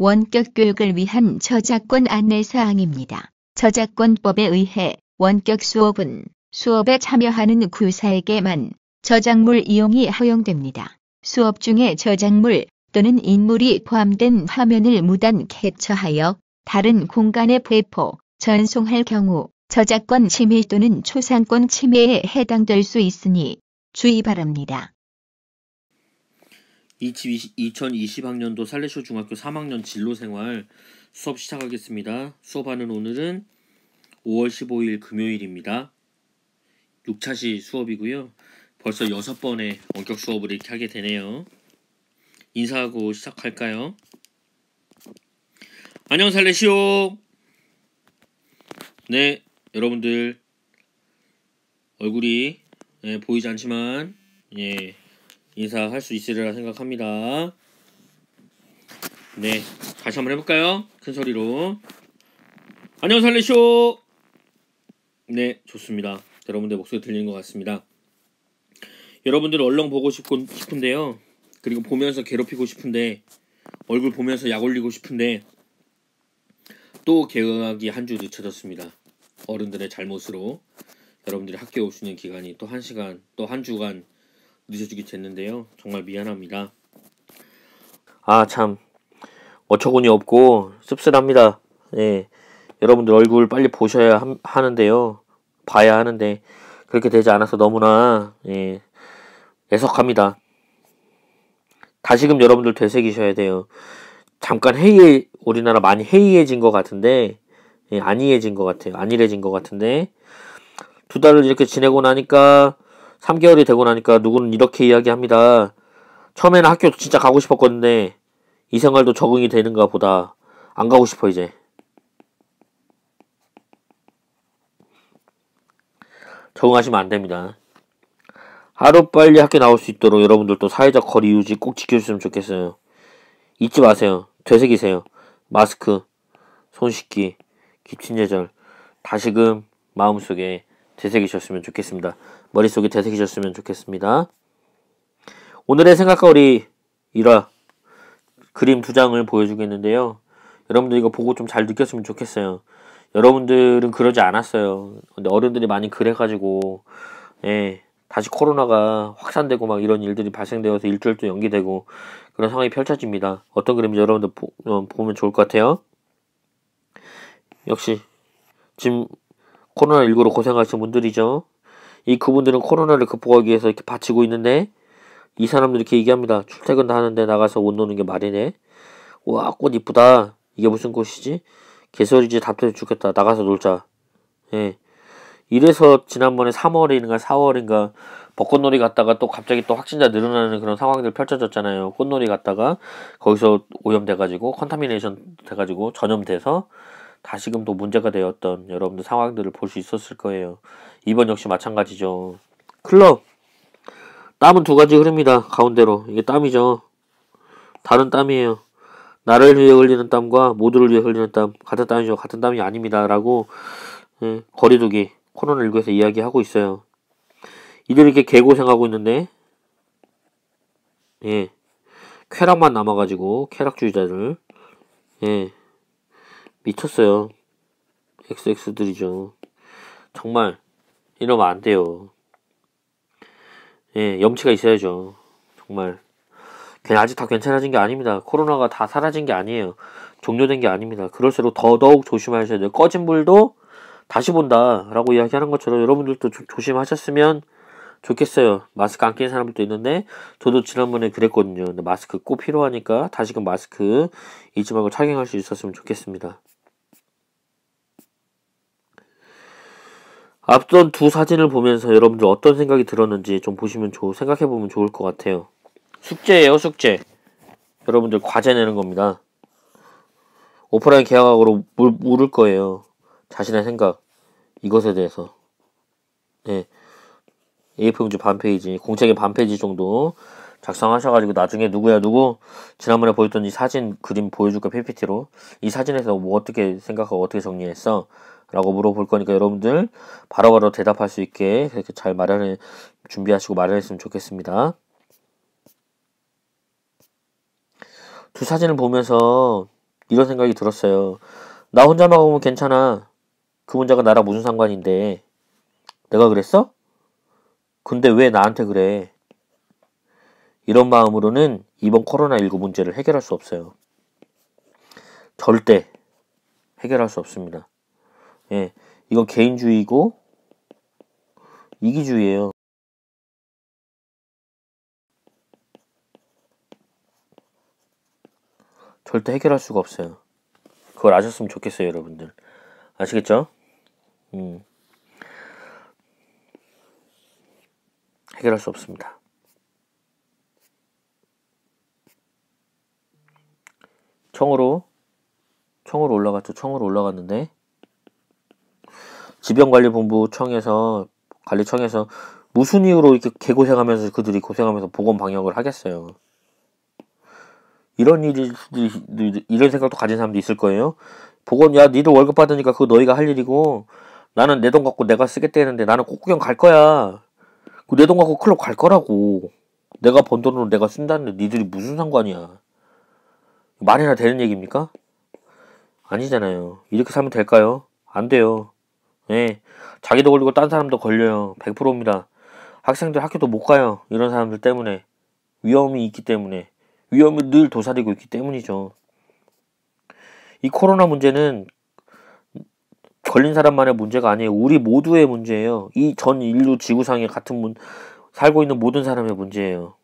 원격 교육을 위한 저작권 안내사항입니다. 저작권법에 의해 원격 수업은 수업에 참여하는 교사에게만 저작물 이용이 허용됩니다. 수업 중에 저작물 또는 인물이 포함된 화면을 무단 캡처하여 다른 공간에 배포, 전송할 경우 저작권 침해 또는 초상권 침해에 해당될 수 있으니 주의 바랍니다. 2020학년도 살레쇼 중학교 3학년 진로생활 수업 시작하겠습니다. 수업하는 오늘은 5월 15일 금요일입니다. 6차시 수업이고요. 벌써 6번의 원격 수업을 이렇게 하게 되네요. 인사하고 시작할까요? 안녕 살레쇼. 네, 여러분들 얼굴이 보이지 않지만 인사할 수 있으리라 생각합니다. 네, 다시 한번 해볼까요? 큰 소리로. 안녕 살레쇼. 네, 좋습니다. 여러분들 목소리 들리는 것 같습니다. 여러분들 얼렁 보고 싶은데요. 그리고 보면서 괴롭히고 싶은데, 얼굴 보면서 약 올리고 싶은데 또 개강하기 한 주 늦춰졌습니다. 어른들의 잘못으로 여러분들이 학교에 올 수 있는 기간이 또 1시간, 또 한 주간 늦어지게 됐는데요. 정말 미안합니다. 참 어처구니 없고 씁쓸합니다. 네, 여러분들 얼굴 빨리 보셔야 하는데요. 봐야 하는데 그렇게 되지 않아서 너무나 애석합니다. 다시금 여러분들 되새기셔야 돼요. 잠깐 우리나라 많이 해이해진 것 같은데 안이해진 것 같아요. 안일해진 것 같은데 2달을 이렇게 지내고 나니까 3개월이 되고 나니까 누구는 이렇게 이야기합니다. 처음에는 학교 진짜 가고 싶었거든요. 이 생활도 적응이 되는가 보다. 안 가고 싶어 이제. 적응하시면 안 됩니다. 하루빨리 학교 나올 수 있도록 여러분들도 사회적 거리 유지 꼭 지켜주시면 좋겠어요. 잊지 마세요. 되새기세요. 마스크, 손 씻기, 기침 예절 다시금 마음속에 되새기셨으면 좋겠습니다. 머릿속에 되새기셨으면 좋겠습니다. 오늘의 생각거리 1화 그림 2장을 보여주겠는데요. 여러분들 이거 보고 좀 잘 느꼈으면 좋겠어요. 여러분들은 그러지 않았어요. 근데 어른들이 많이 그래가지고 다시 코로나가 확산되고 막 이런 일들이 발생되어서 일주일도 연기되고 그런 상황이 펼쳐집니다. 어떤 그림인지 여러분들 보면 좋을 것 같아요. 역시 지금 코로나19로 고생하시는 분들이죠. 그분들은 코로나를 극복하기 위해서 이렇게 바치고 있는데 이 사람들이 이렇게 얘기합니다. 출퇴근도 하는데 나가서 옷 노는 게 말이네. 와, 꽃 이쁘다. 이게 무슨 꽃이지? 개소리지. 답답해 죽겠다. 나가서 놀자. 이래서 지난번에 3월인가 4월인가 벚꽃놀이 갔다가 또 갑자기 또 확진자 늘어나는 그런 상황들 펼쳐졌잖아요. 꽃놀이 갔다가 거기서 오염돼가지고 컨타미네이션 돼가지고 전염돼서 다시금 또 문제가 되었던 여러분들 상황들을 볼 수 있었을 거예요. 이번 역시 마찬가지죠. 클럽 땀은 2가지 흐릅니다. 가운데로 이게 땀이죠. 다른 땀이에요. 나를 위해 흘리는 땀과 모두를 위해 흘리는 땀 같은 땀이죠. 같은 땀이 아닙니다. 라고 거리두기 코로나19에서 이야기하고 있어요. 이들이 이렇게 개고생하고 있는데 쾌락만 남아가지고 쾌락주의자들 미쳤어요. XX들이죠. 정말 이러면 안 돼요. 염치가 있어야죠. 정말 아직 다 괜찮아진 게 아닙니다. 코로나가 다 사라진 게 아니에요. 종료된 게 아닙니다. 그럴수록 더더욱 조심하셔야 돼요. 꺼진 불도 다시 본다 라고 이야기하는 것처럼 여러분들도 조심하셨으면 좋겠어요. 마스크 안 끼는 사람들도 있는데 저도 지난번에 그랬거든요. 근데 마스크 꼭 필요하니까 다시금 마스크 잊지 말고 착용할 수 있었으면 좋겠습니다. 앞선 2 사진을 보면서 여러분들 어떤 생각이 들었는지 좀 생각해보면 좋을 것 같아요. 숙제예요, 숙제. 여러분들 과제 내는 겁니다. 오프라인 개학으로 물을 거예요. 자신의 생각, 이것에 대해서. A4용지 반페이지, 공책의 반페이지 정도 작성하셔가지고 나중에 누구 지난번에 보였던 이 사진 그림 보여줄까 PPT로 이 사진에서 뭐 어떻게 생각하고 어떻게 정리했어? 라고 물어볼 거니까 여러분들 바로바로 대답할 수 있게 그렇게 잘 준비하시고 마련했으면 좋겠습니다. 2 사진을 보면서 이런 생각이 들었어요. 나 혼자만 가면 괜찮아. 그 문제가 나랑 무슨 상관인데. 내가 그랬어? 근데 왜 나한테 그래? 이런 마음으로는 이번 코로나19 문제를 해결할 수 없어요. 절대 해결할 수 없습니다. 예, 이건 개인주의고 이기주의예요. 절대 해결할 수가 없어요. 그걸 아셨으면 좋겠어요, 여러분들. 아시겠죠? 해결할 수 없습니다. 청으로 올라갔죠. 청으로 올라갔는데 질병관리본부청에서 관리청에서 무슨 이유로 이렇게 개고생하면서 그들이 고생하면서 보건 방역을 하겠어요. 이런 생각도 가진 사람도 있을 거예요. 야, 니들 월급 받으니까 그거 너희가 할 일이고 나는 내 돈 갖고 내가 쓰겠다는데 나는 꽃구경 갈 거야. 내 돈 갖고 클럽 갈 거라고. 내가 번 돈으로 내가 쓴다는데 니들이 무슨 상관이야. 말이나 되는 얘기입니까? 아니잖아요. 이렇게 살면 될까요? 안 돼요. 예. 자기도 걸리고 딴 사람도 걸려요. 100%입니다. 학생들 학교도 못 가요. 이런 사람들 때문에. 위험이 있기 때문에. 위험을 늘 도사리고 있기 때문이죠. 이 코로나 문제는 걸린 사람만의 문제가 아니에요. 우리 모두의 문제예요. 이 전 인류 지구상에 살고 있는 모든 사람의 문제예요.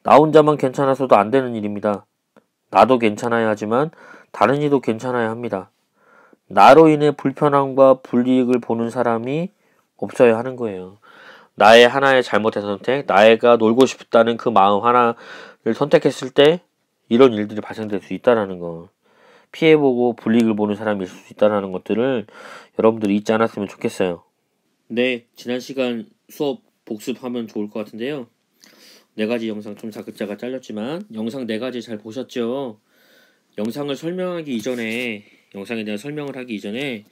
나 혼자만 괜찮아서도 안 되는 일입니다. 나도 괜찮아야 하지만 다른 이도 괜찮아야 합니다. 나로 인해 불편함과 불이익을 보는 사람이 없어야 하는 거예요. 나의 하나의 잘못된 선택, 나가 놀고 싶다는 그 마음 하나를 선택했을 때 이런 일들이 발생될 수 있다는 거. 피해보고 불이익을 보는 사람이 있을 수 있다는 것들을 여러분들이 잊지 않았으면 좋겠어요. 네, 지난 시간 수업 복습하면 좋을 것 같은데요. 4가지 영상 좀 자글자글 잘렸지만 영상 4가지 잘 보셨죠? 영상에 대한 설명을 하기 이전에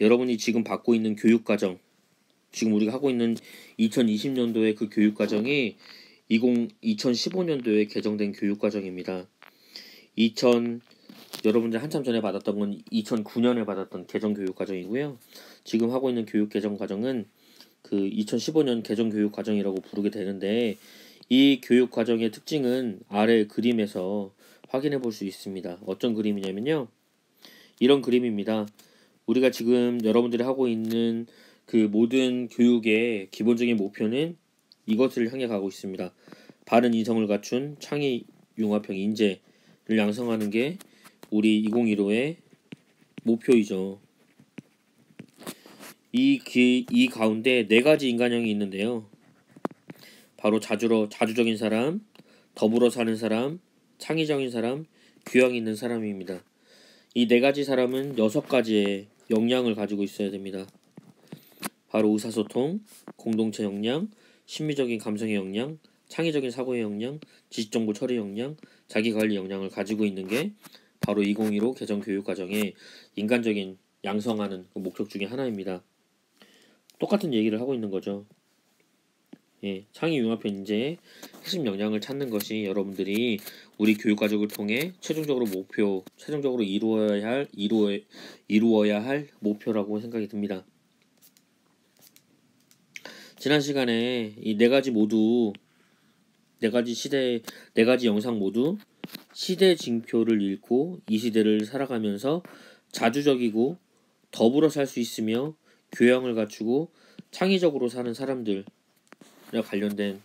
여러분이 지금 받고 있는 교육과정, 지금 우리가 하고 있는 2020년도의 그 교육과정이 2015년도에 개정된 교육과정입니다. 여러분들 한참 전에 받았던 건 2009년에 받았던 개정 교육과정이고요. 지금 하고 있는 교육 개정 과정은 그 2015년 개정 교육과정이라고 부르게 되는데 이 교육과정의 특징은 아래 그림에서 확인해 볼 수 있습니다. 어떤 그림이냐면요. 이런 그림입니다. 우리가 지금 여러분들이 하고 있는 그 모든 교육의 기본적인 목표는 이것을 향해 가고 있습니다. 바른 인성을 갖춘 창의 융합형 인재를 양성하는 게 우리 2015의 목표이죠. 이 가운데 4가지 인간형이 있는데요. 바로 자주적인 사람, 더불어 사는 사람, 창의적인 사람, 교양 있는 사람입니다. 이 4가지 사람은 6가지의 역량을 가지고 있어야 됩니다. 바로 의사소통, 공동체 역량, 심미적인 감성의 역량, 창의적인 사고의 역량, 지식정보 처리 역량, 자기관리 역량을 가지고 있는 게 바로 2015 개정 교육과정의 인간적인 양성하는 그 목적 중에 하나입니다. 똑같은 얘기를 하고 있는 거죠. 예, 창의융합형 인재의 핵심 역량을 찾는 것이 여러분들이 우리 교육과정을 통해 최종적으로 이루어야 할 목표라고 생각이 듭니다. 지난 시간에 이 4가지 모두 4가지 영상 모두 시대 징표를 읽고 이 시대를 살아가면서 자주적이고 더불어 살 수 있으며 교양을 갖추고 창의적으로 사는 사람들 관련된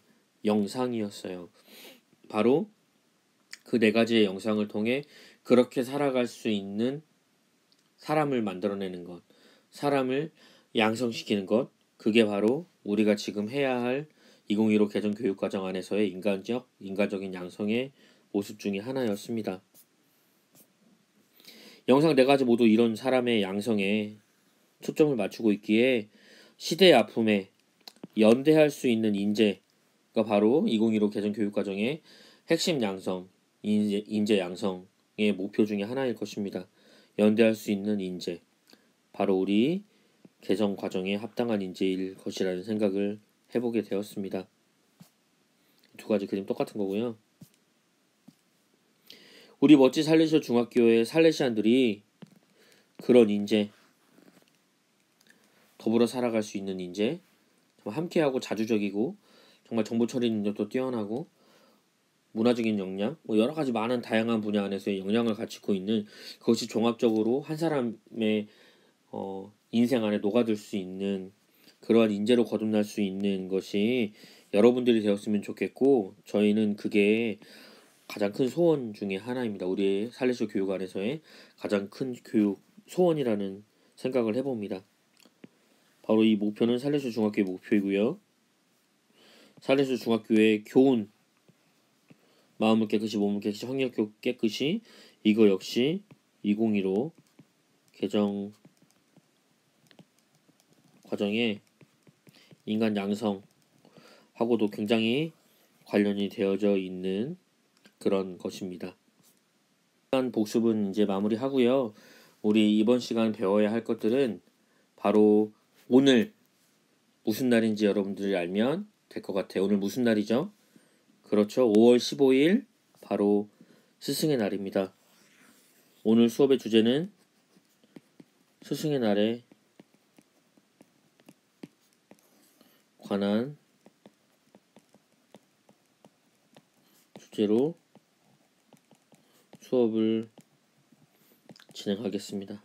영상이었어요. 바로 그 4가지의 영상을 통해 그렇게 살아갈 수 있는 사람을 만들어내는 것, 사람을 양성시키는 것, 그게 바로 우리가 지금 해야 할 2015 개정 교육과정 안에서의 인간적인 양성의 모습 중에 하나였습니다. 영상 4가지 모두 이런 사람의 양성에 초점을 맞추고 있기에 시대의 아픔에 연대할 수 있는 인재가 바로 2015 개정 교육과정의 핵심 양성, 인재 양성의 목표 중에 하나일 것입니다. 연대할 수 있는 인재, 바로 우리 개정 과정에 합당한 인재일 것이라는 생각을 해보게 되었습니다. 2가지 그림 똑같은 거고요. 우리 멋진 살레시아 중학교의 살레시안들이 그런 인재, 더불어 살아갈 수 있는 인재, 함께하고 자주적이고 정말 정보 처리 능력도 뛰어나고 문화적인 역량, 여러 가지 많은 다양한 분야 안에서의 역량을 갖추고 있는, 그것이 종합적으로 한 사람의 인생 안에 녹아들 수 있는 그러한 인재로 거듭날 수 있는 것이 여러분들이 되었으면 좋겠고, 저희는 그게 가장 큰 소원 중에 하나입니다. 우리의 살레시아 교육 안에서의 가장 큰 교육 소원이라는 생각을 해봅니다. 바로 이 목표는 살레시아 중학교의 목표이고요. 살레시아 중학교의 교훈, 마음을 깨끗이, 몸을 깨끗이, 학력 깨끗이, 이거 역시 2015 개정 과정에 인간 양성하고도 굉장히 관련이 되어져 있는 그런 것입니다. 복습은 이제 마무리하고요. 우리 이번 시간 배워야 할 것들은 바로 오늘 무슨 날인지 여러분들이 알면 될 것 같아요. 오늘 무슨 날이죠? 그렇죠. 5월 15일 바로 스승의 날입니다. 오늘 수업의 주제는 스승의 날에 관한 주제로 수업을 진행하겠습니다.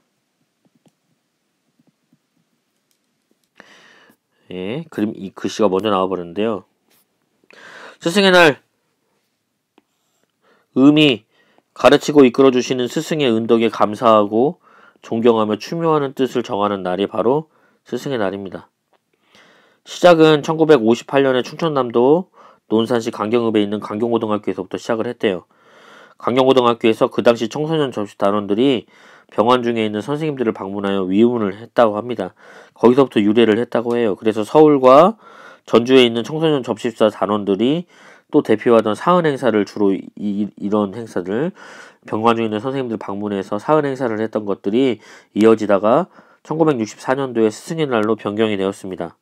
예, 그림 이 글씨가 먼저 나와버렸는데요. 스승의 날, 의미, 가르치고 이끌어주시는 스승의 은덕에 감사하고 존경하며 추모하는 뜻을 정하는 날이 바로 스승의 날입니다. 시작은 1958년에 충청남도 논산시 강경읍에 있는 강경고등학교에서부터 시작을 했대요. 강경고등학교에서 그 당시 청소년 접시 단원들이 병원 중에 있는 선생님들을 방문하여 위문을 했다고 합니다. 거기서부터 유래를 했다고 해요. 그래서 서울과 전주에 있는 청소년 접십사 단원들이 또 대표하던 사은 행사를 주로 이런 행사들, 병원 중에 있는 선생님들 방문해서 사은 행사를 했던 것들이 이어지다가 1964년도에 스승의 날로 변경이 되었습니다.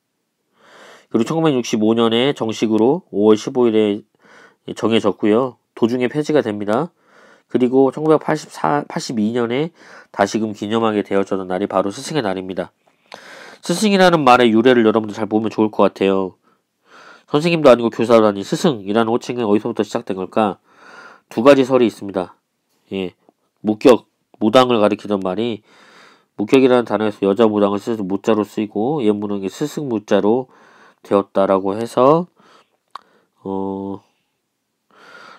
그리고 1965년에 정식으로 5월 15일에 정해졌고요. 도중에 폐지가 됩니다. 그리고 1982년에 다시금 기념하게 되어졌던 날이 바로 스승의 날입니다. 스승이라는 말의 유래를 여러분들 잘 보면 좋을 것 같아요. 선생님도 아니고 교사도 아닌 스승이라는 호칭은 어디서부터 시작된 걸까? 두 가지 설이 있습니다. 예, 무격, 무당을 가리키던 말이 무격이라는 단어에서 여자 무당을 쓰서 무자로 쓰이고 옛 문헌이 스승 무자로 되었다라고 해서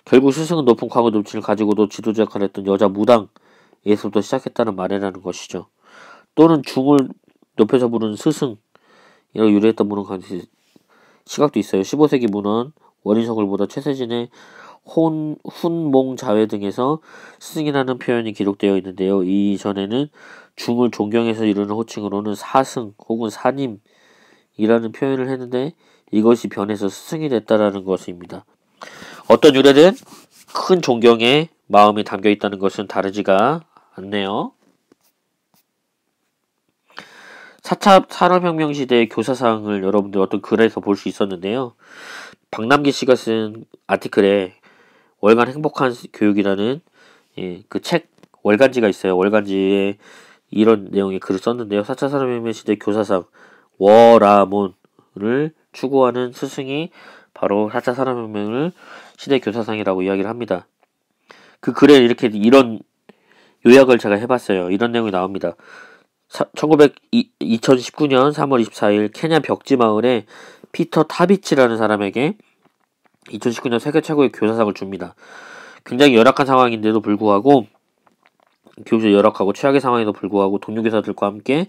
결국 스승은 높은 과거 높이를 가지고도 지도자 역할을 했던 여자 무당에서부터 시작했다는 말이라는 것이죠. 또는 중을 높여서 부르는 스승이라고 유래했던 문헌 시각도 있어요. 15세기 문헌 원인석을보다 최세진의 훈몽자회 등에서 스승이라는 표현이 기록되어 있는데요. 이전에는 중을 존경해서 이루는 호칭으로는 사승 혹은 사님이라는 표현을 했는데 이것이 변해서 스승이 됐다라는 것입니다. 어떤 유래든 큰 존경의 마음이 담겨 있다는 것은 다르지가 않네요. 4차 산업혁명 시대의 교사상을 여러분들 어떤 글에서 볼 수 있었는데요. 박남기 씨가 쓴 아티클에 월간 행복한 교육이라는 그 책 월간지가 있어요. 월간지에 이런 내용의 글을 썼는데요. 4차 산업혁명 시대 교사상 워라몬을 추구하는 스승이 바로 4차 산업혁명을 시대 교사상이라고 이야기를 합니다. 그 글에 이런 요약을 제가 해봤어요. 이런 내용이 나옵니다. 2019년 3월 24일 케냐 벽지 마을에 피터 타비치라는 사람에게 2019년 세계 최고의 교사상을 줍니다. 굉장히 열악한 상황인데도 불구하고 교육이 열악하고 최악의 상황에도 불구하고 동료 교사들과 함께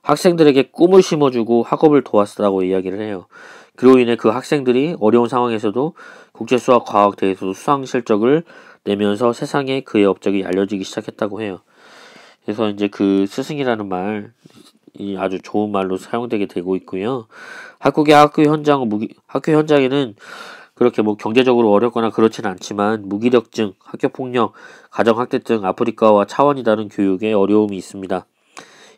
학생들에게 꿈을 심어주고 학업을 도왔다고 이야기를 해요. 그로 인해 그 학생들이 어려운 상황에서도 국제수학 과학대회에서도 수상 실적을 내면서 세상에 그의 업적이 알려지기 시작했다고 해요. 그래서 이제 그 스승이라는 말이 아주 좋은 말로 사용되게 되고 있고요. 학교 현장에는 그렇게 경제적으로 어렵거나 그렇지는 않지만 무기력증, 학교폭력, 가정학대 등 아프리카와 차원이 다른 교육에 어려움이 있습니다.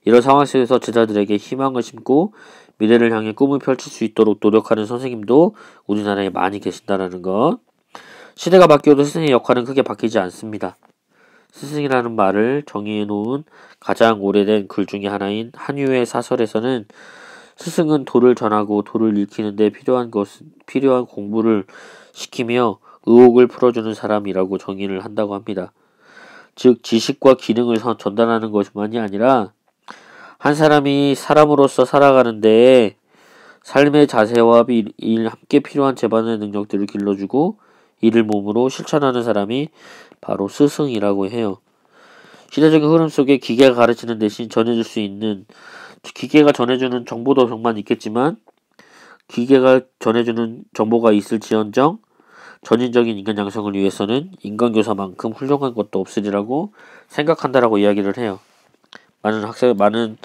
이런 상황 속에서 제자들에게 희망을 심고 미래를 향해 꿈을 펼칠 수 있도록 노력하는 선생님도 우리나라에 많이 계신다는 것. 시대가 바뀌어도 스승의 역할은 크게 바뀌지 않습니다. 스승이라는 말을 정의해 놓은 가장 오래된 글 중에 하나인 한유의 사설에서는 스승은 도를 전하고 도를 읽히는데 필요한 공부를 시키며 의혹을 풀어주는 사람이라고 정의를 한다고 합니다. 즉 지식과 기능을 전달하는 것만이 아니라 한 사람이 사람으로서 살아가는데 삶의 자세와 함께 필요한 제반의 능력들을 길러주고 이를 몸으로 실천하는 사람이 바로 스승이라고 해요. 시대적인 흐름 속에 기계가 가르치는 대신 전해줄 수 있는, 기계가 전해주는 정보도 정말 있겠지만 기계가 전해주는 정보가 있을지언정 전인적인 인간 양성을 위해서는 인간교사만큼 훌륭한 것도 없으리라고 생각한다라고 이야기를 해요. 많은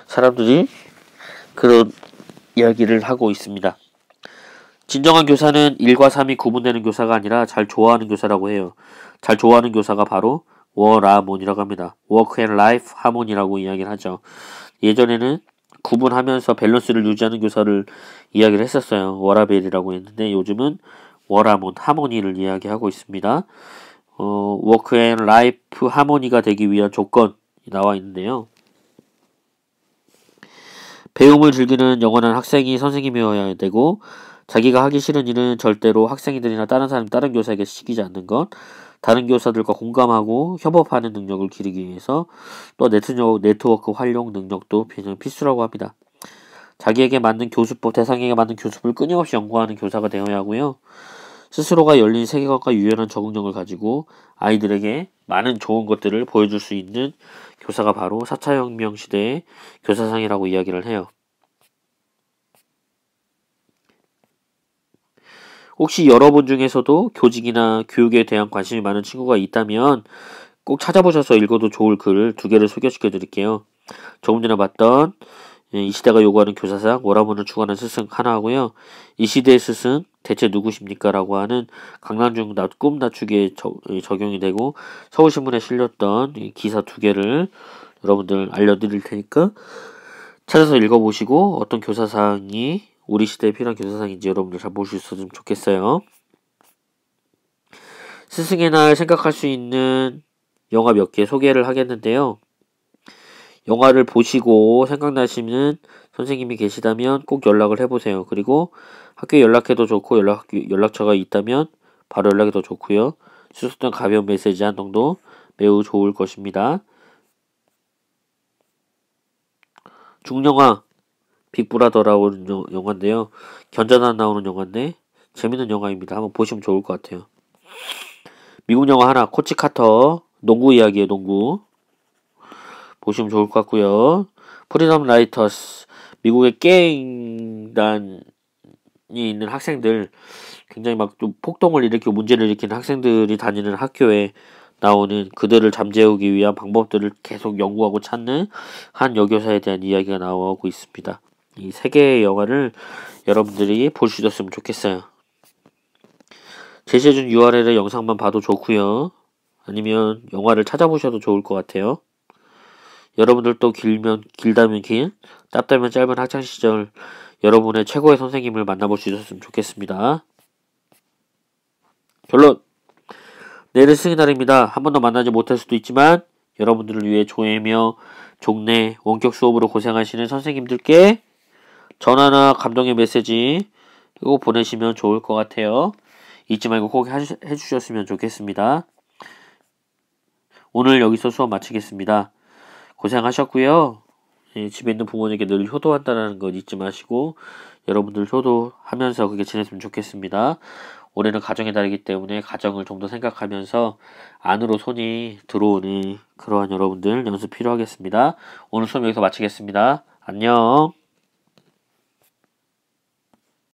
사람들이 그런 이야기를 하고 있습니다. 진정한 교사는 1과 3이 구분되는 교사가 아니라 잘 좋아하는 교사라고 해요. 잘 좋아하는 교사가 바로 워라몬이라고 합니다. 워크 앤 라이프 하모니라고 이야기를 하죠. 예전에는 구분하면서 밸런스를 유지하는 교사를 이야기를 했었어요. 워라벨이라고 했는데 요즘은 워라몬, 하모니를 이야기하고 있습니다. 워크 앤 라이프 하모니가 되기 위한 조건이 나와 있는데요. 배움을 즐기는 영원한 학생이 선생님이어야 되고 자기가 하기 싫은 일은 절대로 학생들이나 다른 교사에게 시키지 않는 것, 다른 교사들과 공감하고 협업하는 능력을 기르기 위해서 또 네트워크 활용 능력도 필수라고 합니다. 자기에게 맞는 교수법, 대상에게 맞는 교수법을 끊임없이 연구하는 교사가 되어야 하고요. 스스로가 열린 세계관과 유연한 적응력을 가지고 아이들에게 많은 좋은 것들을 보여줄 수 있는 교사가 바로 4차 혁명 시대의 교사상이라고 이야기를 해요. 혹시 여러분 중에서도 교직이나 교육에 대한 관심이 많은 친구가 있다면 꼭 찾아보셔서 읽어도 좋을 글 2개를 소개시켜 드릴게요. 조금 전에 봤던 이 시대가 요구하는 교사상 워라몬을 추구하는 스승 하나 하고요. 이 시대의 스승 대체 누구십니까? 라고 하는 강남중 꿈 낮추기에 적용이 되고 서울신문에 실렸던 이 기사 2개를 여러분들 알려드릴 테니까 찾아서 읽어보시고 어떤 교사상이 우리 시대에 필요한 교사상인지 여러분들 잘 볼 수 있었으면 좋겠어요. 스승의 날 생각할 수 있는 영화 몇 개 소개를 하겠는데요. 영화를 보시고 생각나시는 선생님이 계시다면 꼭 연락을 해보세요. 그리고 학교에 연락해도 좋고 연락처가 있다면 바로 연락해도 좋고요. 수습된 가벼운 메시지 한 정도 매우 좋을 것입니다. 중영화 빅브라더라는 영화인데요. 견자단 나오는 영화인데 재밌는 영화입니다. 한번 보시면 좋을 것 같아요. 미국 영화 하나 코치 카터 농구 이야기예요. 농구 보시면 좋을 것 같고요. 프리덤 라이터스 미국의 게임단이 있는 학생들 굉장히 막 좀 폭동을 일으키고 문제를 일으키는 학생들이 다니는 학교에 나오는 그들을 잠재우기 위한 방법들을 계속 연구하고 찾는 한 여교사에 대한 이야기가 나오고 있습니다. 이 3개의 영화를 여러분들이 볼 수 있었으면 좋겠어요. 제시해준 URL의 영상만 봐도 좋고요. 아니면 영화를 찾아보셔도 좋을 것 같아요. 여러분들도 길다면 길, 짧다면 짧은 학창시절 여러분의 최고의 선생님을 만나볼 수 있었으면 좋겠습니다. 결론! 내일은 스승의 날입니다. 한 번도 만나지 못할 수도 있지만 여러분들을 위해 조회며 종례, 원격 수업으로 고생하시는 선생님들께 전화나 감동의 메시지 이거 보내시면 좋을 것 같아요. 잊지 말고 꼭 해주셨으면 좋겠습니다. 오늘 여기서 수업 마치겠습니다. 고생하셨고요. 집에 있는 부모님께 늘 효도한다는 것 잊지 마시고 여러분들 효도하면서 그게 지냈으면 좋겠습니다. 올해는 가정의 달이기 때문에 가정을 좀 더 생각하면서 안으로 손이 들어오는 그러한 여러분들 연습 필요하겠습니다. 오늘 수업 여기서 마치겠습니다. 안녕.